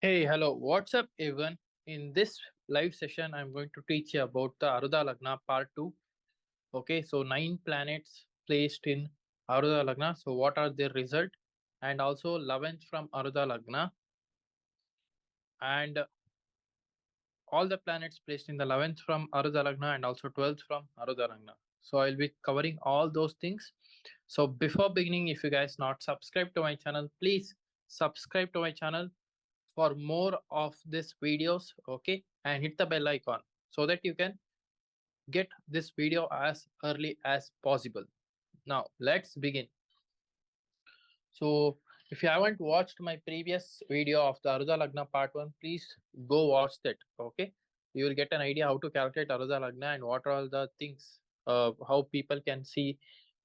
Hey, hello. What's up, everyone? In this live session, I'm going to teach you about the Arudha Lagna part 2. Okay, so 9 planets placed in Arudha Lagna. So, what are their result? And also 11th from Arudha Lagna and all the planets placed in the 11th from Arudha Lagna and also 12th from Arudha Lagna. So, I'll be covering all those things. So, before beginning, if you guys not subscribed to my channel, please subscribe to my channel for more of these videos, okay, and hit the bell icon so that you can get this video as early as possible. Now let's begin. So if you haven't watched my previous video of the Arudha Lagna part 1, please go watch that, okay. You will get an idea how to calculate Arudha Lagna and what are all the things, how people can see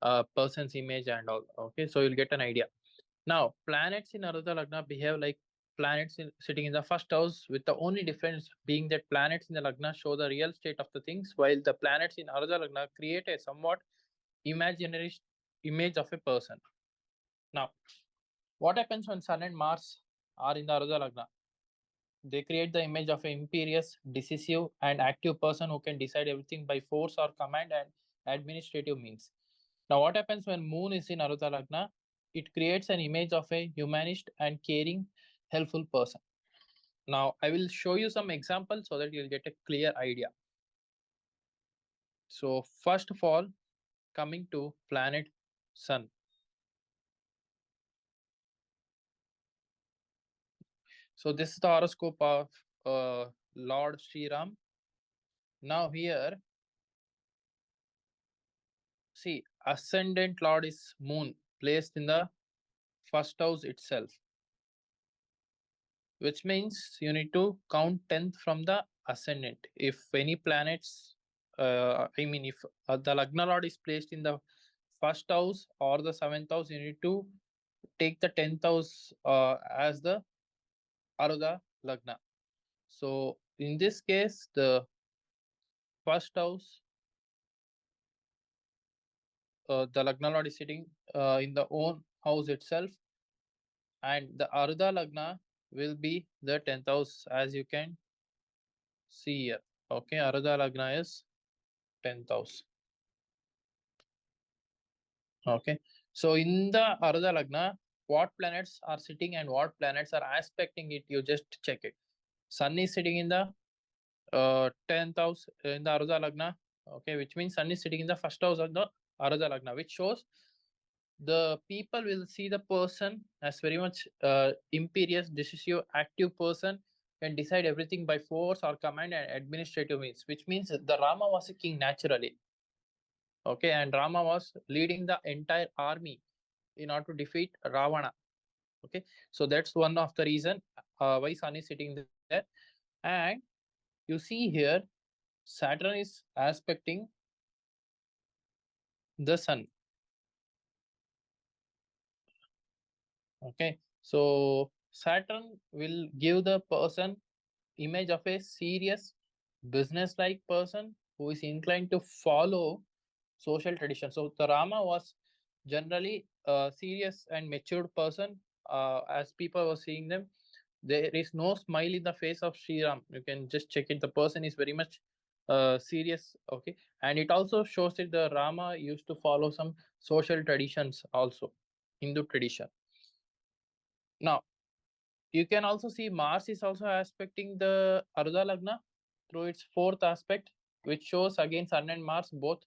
a person's image and all, okay. So you'll get an idea. Now, planets in Arudha Lagna behave like planets sitting in the first house, with the only difference being that planets in the Lagna show the real state of the things, while the planets in Arudha Lagna create a somewhat imaginary image of a person. Now, what happens when Sun and Mars are in the Arudha Lagna? They create the image of an imperious, decisive, and active person who can decide everything by force or command and administrative means. Now, what happens when Moon is in Arudha Lagna? It creates an image of a humanist and caring, helpful person. Now, I will show you some examples so that you'll get a clear idea. So, first of all, coming to planet Sun. So, this is the horoscope of Lord Sri Ram. Now, here, see, ascendant Lord is Moon, placed in the first house itself, which means you need to count 10th from the ascendant. If any planets, if the Lagna Lord is placed in the first house or the 7th house, you need to take the 10th house as the Arudha Lagna. So in this case, the first house, the Lagna Lord is sitting in the own house itself, and the Arudha Lagna will be the 10th house, as you can see here. Okay, Arudha Lagna is 10th house. Okay, so in the Arudha Lagna, what planets are sitting and what planets are aspecting it, you just check it. Sun is sitting in the 10th house in the Arudha Lagna, okay, which means Sun is sitting in the first house of the Arudha Lagna, which shows the people will see the person as very much imperious, decisive, active person, can decide everything by force or command and administrative means, which means the Rama was a king naturally, okay, and Rama was leading the entire army in order to defeat Ravana, okay. So that's one of the reason why Sun is sitting there. And you see here, Saturn is aspecting the Sun, okay. So Saturn will give the person image of a serious, business-like person who is inclined to follow social tradition. So the Rama was generally a serious and matured person. As people were seeing them, there is no smile in the face of Sri Ram. You can just check it. The person is very much serious. Okay, and it also shows that the Rama used to follow some social traditions also, Hindu tradition. Now you can also see Mars is also aspecting the Arudha Lagna through its fourth aspect, which shows again Sun and Mars both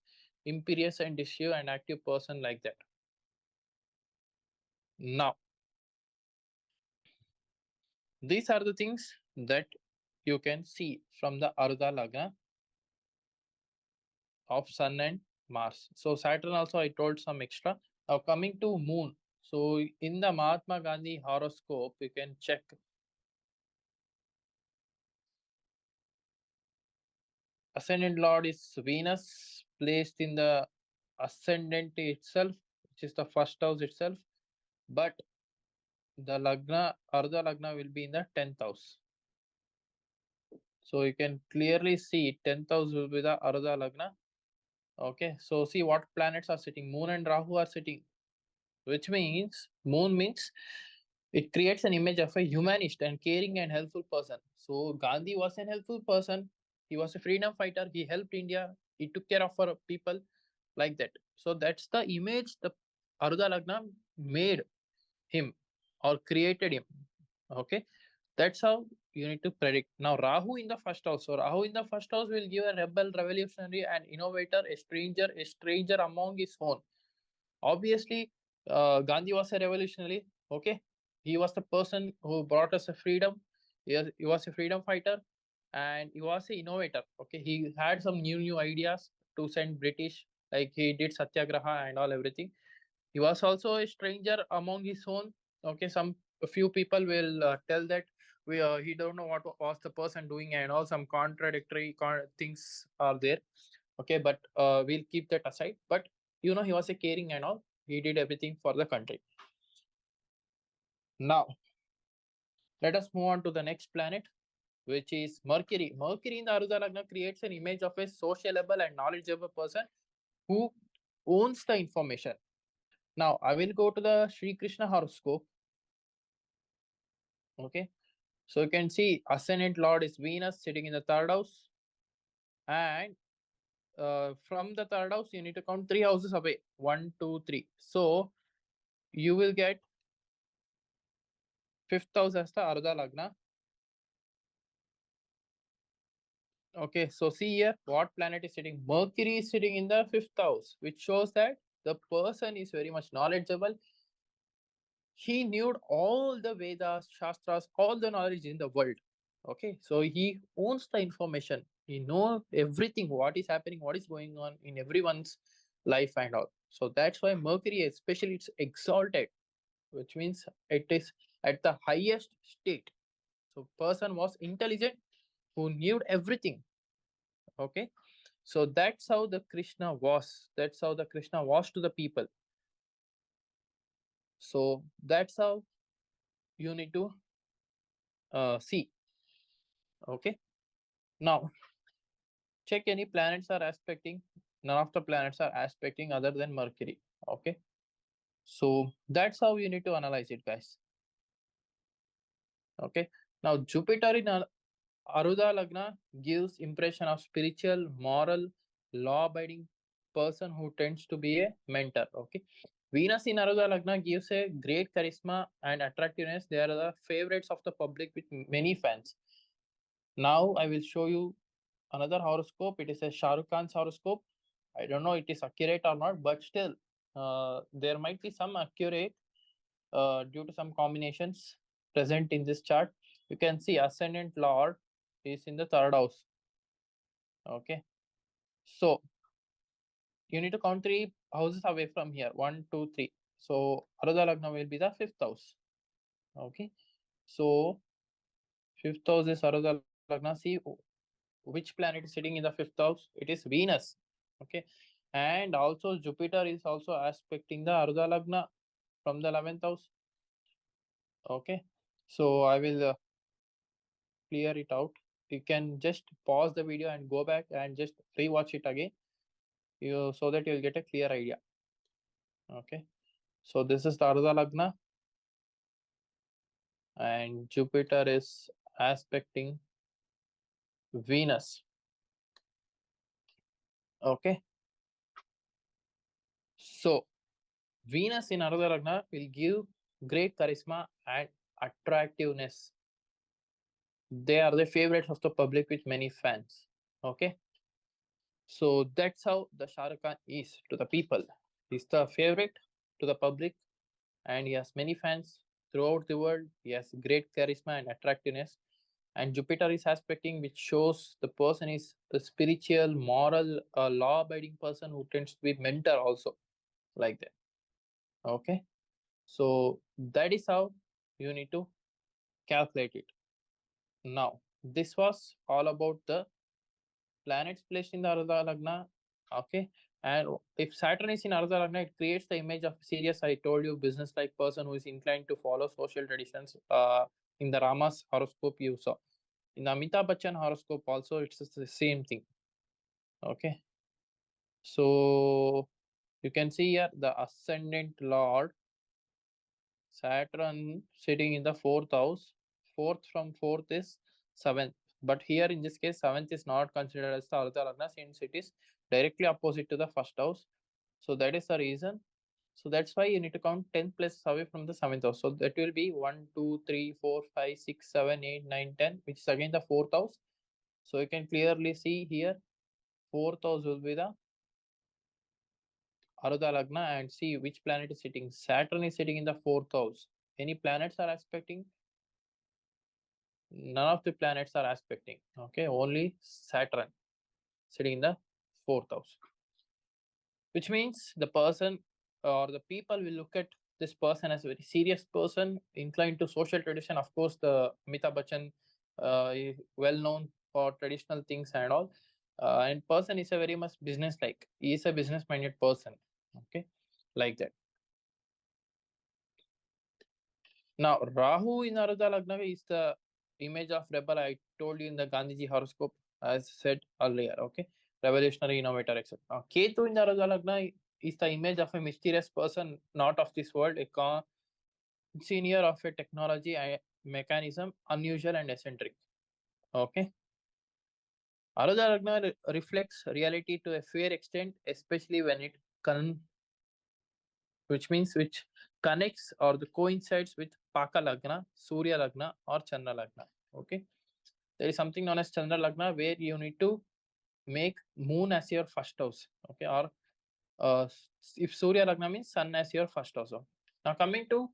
imperious and decisive and active person like that. Now, these are the things that you can see from the Arudha Lagna of Sun and Mars. So Saturn also I told some extra. Now coming to Moon. So in the Mahatma Gandhi horoscope, you can check ascendant lord is Venus, placed in the ascendant itself, which is the first house itself, but the Lagna, Ardha Lagna will be in the 10th house. So you can clearly see 10th house will be the Ardha Lagna. Okay, so see what planets are sitting. Moon and Rahu are sitting, which means Moon means It creates an image of a humanist and caring and helpful person. So Gandhi was an helpful person. He was a freedom fighter. He helped India. He took care of our people like that. So that's the image the Arudha Lagna made him or created him. Okay. That's how you need to predict. Now, Rahu in the first house. So Rahu in the first house will give a rebel, revolutionary, and innovator, a stranger among his own. Obviously, Gandhi was a revolutionary. Okay, he was the person who brought us a freedom. He was a freedom fighter, and he was an innovator. Okay, he had some new ideas to send British, like he did Satyagraha and all everything. He was also a stranger among his own. Okay, some a few people will tell that he don't know what was the person doing, and all some contradictory things are there. Okay, but we'll keep that aside. But he was a caring and all. He did everything for the country. Now, let us move on to the next planet, which is Mercury. Mercury in the Arudha Lagna creates an image of a sociable and knowledgeable person who owns the information. Now, I will go to the Sri Krishna horoscope. Okay, so you can see ascendant lord is Venus sitting in the third house, and from the third house you need to count three houses away. 1, 2, 3. So you will get fifth house as the Arudha Lagna. Okay, so see here what planet is sitting. Mercury is sitting in the fifth house, which shows that the person is very much knowledgeable. He knew all the Vedas, Shastras, all the knowledge in the world. Okay, so he owns the information. He knows everything, what is happening, what is going on in everyone's life and all. So that's why Mercury, especially, it's exalted, which means it is at the highest state. So person was intelligent who knew everything. Okay, so that's how the Krishna was. That's how the Krishna was to the people. So that's how you need to see. Okay, now check any planets are aspecting. None of the planets are aspecting other than Mercury. Okay, so that's how you need to analyze it, guys. Okay, now Jupiter in Arudha Lagna gives impression of spiritual, moral, law-abiding person who tends to be a mentor. Okay, Venus in Arudha Lagna gives a great charisma and attractiveness. They are the favorites of the public with many fans. Now I will show you another horoscope. It is a Shah Rukh Khan's horoscope. I don't know it is accurate or not, but still there might be some accurate due to some combinations present in this chart. You can see ascendant lord is in the third house. Okay, so you need to count three houses away from here. 1, 2, 3. So Arudha Lagna will be the fifth house. Okay, so fifth house is Arudha Lagna. See which planet is sitting in the fifth house. It is Venus. Okay, and also Jupiter is also aspecting the Arudha Lagna from the 11th house. Okay, so I will clear it out. You can just pause the video and go back and just rewatch it again, so that you'll get a clear idea. Okay, so this is the Arudha Lagna, and Jupiter is aspecting Venus. Okay, so Venus in Arudha Lagna will give great charisma and attractiveness. They are the favorites of the public with many fans. Okay, so that's how the Shah Rukh Khan is to the people. He's the favorite to the public, and he has many fans throughout the world. He has great charisma and attractiveness. And Jupiter is aspecting, which shows the person is a spiritual, moral, law-abiding person who tends to be mentor also, like that. Okay, so that is how you need to calculate it. Now, this was all about the planets placed in the Arudha Lagna. Okay, and if Saturn is in Arudha Lagna, it creates the image of serious, I told you, business-like person who is inclined to follow social traditions. In the Rama's horoscope, you saw. In the Amitabh Bachchan horoscope, also it's the same thing. Okay, so you can see here the ascendant lord Saturn sitting in the fourth house. Fourth from fourth is seventh. But here in this case, seventh is not considered as the Arudha Lagna since it is directly opposite to the first house. So that is the reason. So that's why you need to count 10 places away from the seventh house. So that will be 1, 2, 3, 4, 5, 6, 7, 8, 9, 10, which is again the fourth house. So you can clearly see here, fourth house will be the Arudha Lagna, and see which planet is sitting. Saturn is sitting in the fourth house. Any planets are aspecting? None of the planets are aspecting. Okay, only Saturn sitting in the fourth house, which means the person or the people will look at this person as a very serious person, inclined to social tradition. Of course, the Amitabh Bachchan is well known for traditional things and all. And person is a very much business like. He is a business minded person. Okay, like that. Now, Rahu in Arudha Lagna is the image of rebel. I told you in the Gandhiji horoscope, as said earlier. Okay, revolutionary innovator, etc. Ketu in the Arudha Lagna is the image of a mysterious person, not of this world, a senior of a technology mechanism, unusual and eccentric. Okay. Arudha Lagna reflects reality to a fair extent, especially when it which connects or the coincides with Paka Lagna, Surya Lagna, or Chandra Lagna. Okay, there is something known as Chandra Lagna where you need to make Moon as your first house. Okay, or if Surya Lagna means Sun as your first house. Now coming to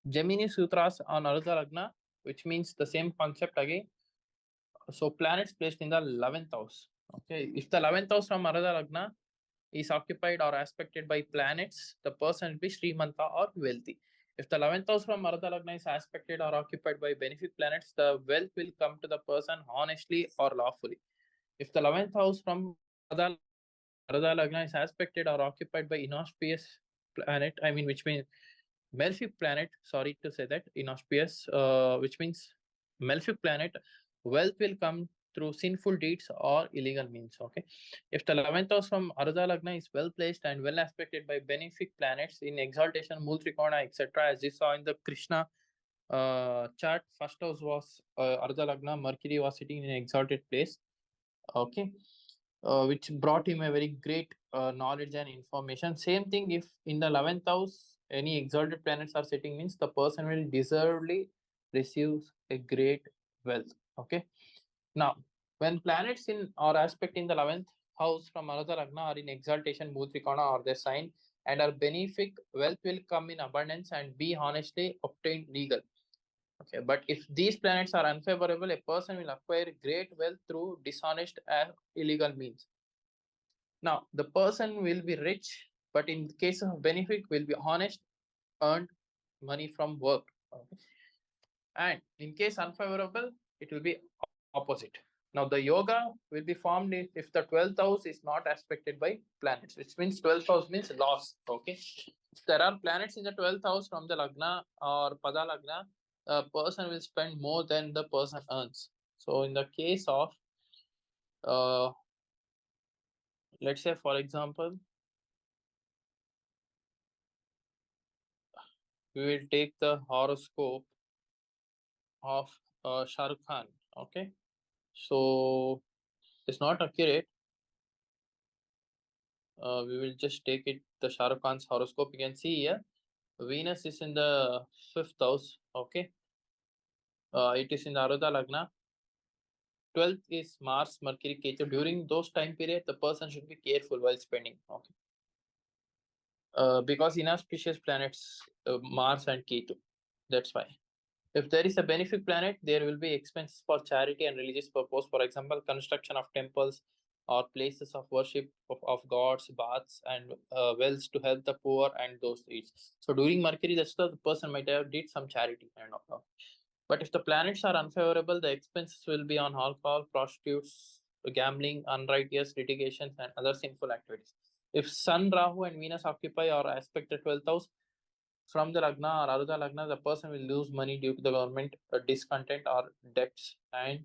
Gemini Sutras on Arudha Lagna, which means the same concept again. So planets placed in the 11th house. Okay, if the 11th house from Arudha Lagna is occupied or aspected by planets, the person will be Srimanta or wealthy. If the 11th house from Arudha Lagna is aspected or occupied by benefic planets, the wealth will come to the person honestly or lawfully. If the 11th house from Arudha Lagna is aspected or occupied by inauspicious planet, which means malefic planet, sorry to say that, inauspicious, which means malefic planet, wealth will come through sinful deeds or illegal means. Okay, if the 11th house from Arudha Lagna is well placed and well aspected by benefic planets in exaltation, Mool Trikona, etc., as you saw in the Krishna chart, first house was Arudha Lagna, Mercury was sitting in an exalted place. Okay, which brought him a very great knowledge and information. Same thing if in the 11th house any exalted planets are sitting, means the person will deservedly receive a great wealth. Okay, now when planets in or aspect in the 11th house from Arudha Lagna are in exaltation, Mutrikona or their sign, and are benefic, wealth will come in abundance and be honestly obtained legal. Okay, but if these planets are unfavorable, a person will acquire great wealth through dishonest and illegal means. Now, the person will be rich, but in the case of benefic, will be honest, earned money from work. Okay. And in case unfavorable, it will be opposite. Now, the yoga will be formed if the 12th house is not aspected by planets, which means 12th house means loss. Okay. If there are planets in the 12th house from the Lagna or Pada Lagna, a person will spend more than the person earns. So, in the case of, let's say, for example, we will take the horoscope of Shah Rukh Khan. Okay, so it's not accurate. We will just take it the Shah Rukh Khan's horoscope. You can see here, Venus is in the 5th house. Okay, it is in the Arudha Lagna. 12th is Mars, Mercury, Ketu. During those time period, the person should be careful while spending. Okay, because inauspicious planets, Mars and Ketu. That's why. If there is a benefic planet, there will be expenses for charity and religious purpose. For example, construction of temples or places of worship of gods, baths, and wells to help the poor and those needs. So during Mercury, the person might have did some charity and all. But if the planets are unfavorable, the expenses will be on alcohol, prostitutes, gambling, unrighteous litigations, and other sinful activities. If Sun, Rahu, and Venus occupy or aspect the 12th house, from the Lagna or Arudha Lagna, the person will lose money due to the government discontent or debts and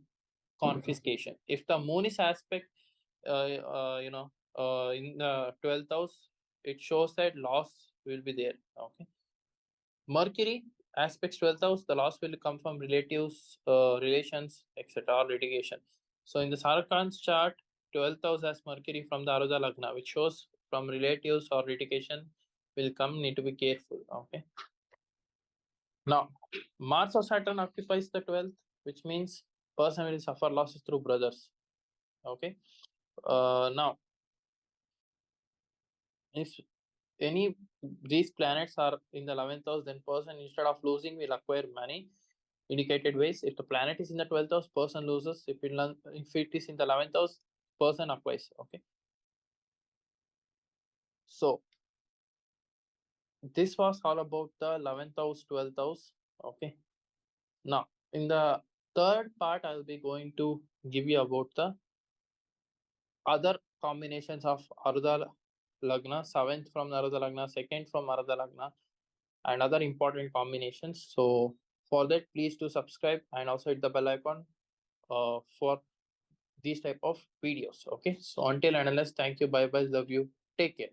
confiscation. If the moon is aspect, in the 12th house, it shows that loss will be there. Okay. Mercury aspects 12th house, the loss will come from relatives, relations, etc., or litigation. So in the Sarakan's chart, 12th house has Mercury from the Arudha Lagna, which shows from relatives or litigation will come, need to be careful. Okay. Now, Mars or Saturn occupies the 12th, which means person will suffer losses through brothers. Okay. Now, if any these planets are in the 11th house, then person instead of losing will acquire money indicated ways. If the planet is in the 12th house, person loses. If it is in the 11th house, person acquires. Okay. So this was all about the 11th house, 12th house. Okay. Now in the third part, I'll be going to give you about the other combinations of Arudha Lagna, seventh from Arudha Lagna, second from Arudha Lagna, and other important combinations. So for that, please do subscribe and also hit the bell icon for these type of videos. Okay. So until and unless, thank you. Bye bye. Love you. Take care.